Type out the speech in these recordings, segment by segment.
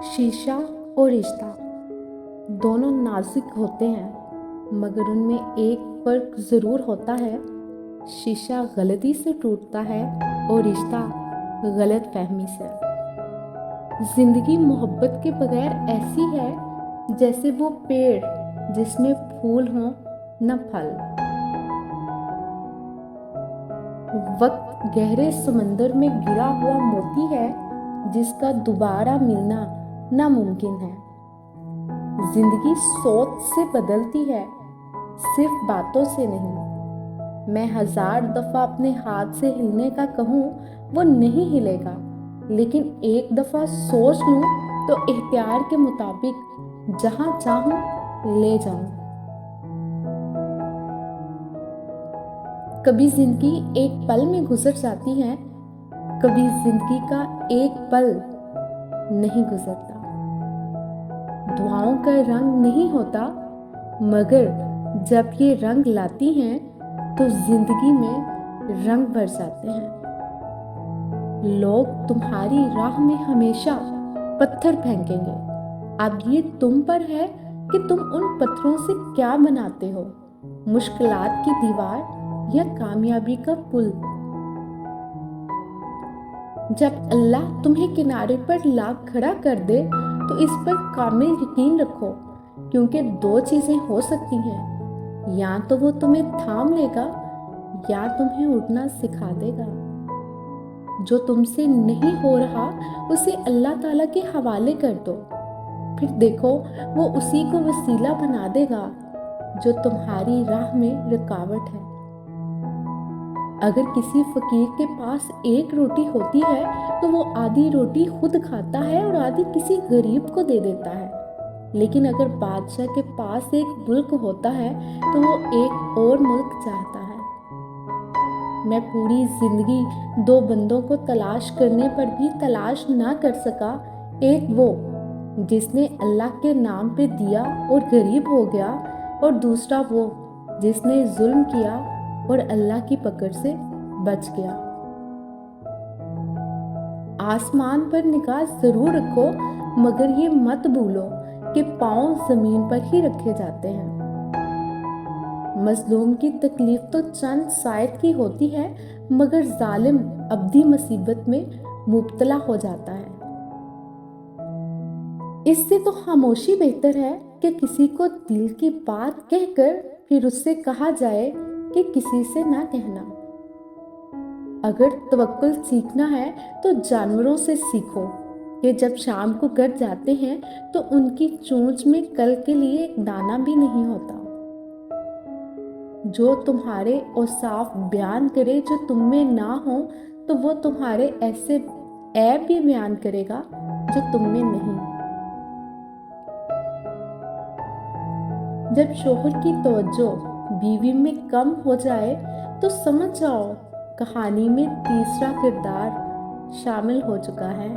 شیشہ اور رشتہ دونوں نازک ہوتے ہیں، مگر ان میں ایک فرق ضرور ہوتا ہے۔ شیشہ غلطی سے ٹوٹتا ہے اور رشتہ غلط فہمی سے۔ زندگی محبت کے بغیر ایسی ہے جیسے وہ پیڑ جس میں پھول ہوں نہ پھل۔ وقت گہرے سمندر میں گرا ہوا موتی ہے جس کا دوبارہ ملنا ناممکن ہے۔ زندگی سوچ سے بدلتی ہے، صرف باتوں سے نہیں۔ میں 1000 دفعہ اپنے ہاتھ سے ہلنے کا کہوں وہ نہیں ہلے گا، لیکن ایک دفعہ سوچ لوں تو اختیار کے مطابق جہاں چاہوں لے جاؤں۔ کبھی زندگی ایک پل میں گزر جاتی ہے، کبھی زندگی کا ایک پل نہیں گزرتا۔ دعاؤں کا رنگ نہیں ہوتا، مگر جب یہ رنگ لاتی ہیں تو زندگی میں رنگ بھر جاتے ہیں۔ لوگ تمہاری راہ میں ہمیشہ پتھر پھینکیں گے، اب یہ تم پر ہے کہ تم ان پتھروں سے کیا بناتے ہو، مشکلات کی دیوار یا کامیابی کا پل۔ جب اللہ تمہیں کنارے پر لا کھڑا کر دے تو اس پر کامل یقین رکھو، کیونکہ 2 چیزیں ہو سکتی ہیں، یا تو وہ تمہیں تھام لے گا یا تمہیں اڑنا سکھا دے گا۔ جو تم سے نہیں ہو رہا اسے اللہ تعالیٰ کے حوالے کر دو، پھر دیکھو وہ اسی کو وسیلہ بنا دے گا جو تمہاری راہ میں رکاوٹ ہے۔ اگر کسی فقیر کے پاس 1 روٹی ہوتی ہے تو وہ آدھی روٹی خود کھاتا ہے اور آدھی کسی غریب کو دے دیتا ہے، لیکن اگر بادشاہ کے پاس ایک ملک ہوتا ہے تو وہ ایک اور ملک چاہتا ہے۔ میں پوری زندگی 2 بندوں کو تلاش کرنے پر بھی تلاش نہ کر سکا، ایک وہ جس نے اللہ کے نام پہ دیا اور غریب ہو گیا، اور دوسرا وہ جس نے ظلم کیا اور اللہ کی پکڑ سے بچ گیا۔ آسمان پر نگاہ ضرور رکھو، مگر یہ مت بھولو کہ پاؤں زمین پر ہی رکھے جاتے ہیں۔ مظلوم کی تکلیف تو چند ساعت کی ہوتی ہے، مگر ظالم ابدی مصیبت میں مبتلا ہو جاتا ہے۔ اس سے تو خاموشی بہتر ہے کہ کسی کو دل کی بات کہہ کر پھر اس سے کہا جائے کہ کسی سے نہ کہنا۔ اگر توکل سیکھنا ہے تو جانوروں سے سیکھو کہ جب شام کو گھر جاتے ہیں تو ان کی چونچ میں کل کے لیے ایک دانہ بھی نہیں ہوتا۔ جو تمہارے اوصاف بیان کرے جو تم میں نہ ہوں تو وہ تمہارے ایسے عیب بھی بیان کرے گا جو تم میں نہیں۔ جب شوہر کی توجہ بیوی میں کم ہو جائے تو سمجھ جاؤ کہانی میں تیسرا کردار شامل ہو چکا ہے۔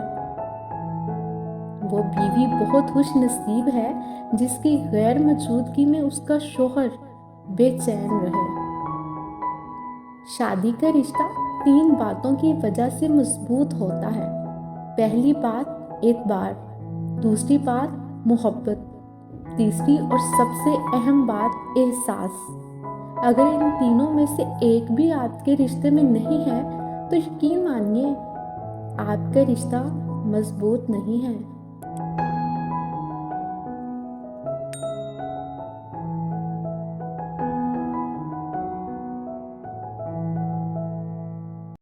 وہ بیوی بہت خوش نصیب ہے جس کی غیر موجودگی میں اس کا شوہر بے چین رہے۔ شادی کا رشتہ 3 باتوں کی وجہ سے مضبوط ہوتا ہے۔ پہلی بات اعتبار، دوسری بات محبت، تیسری اور سب سے اہم بات احساس۔ اگر ان تینوں میں سے ایک بھی آپ کے رشتے میں نہیں ہے تو یقین مانیے آپ کا رشتہ مضبوط نہیں ہے۔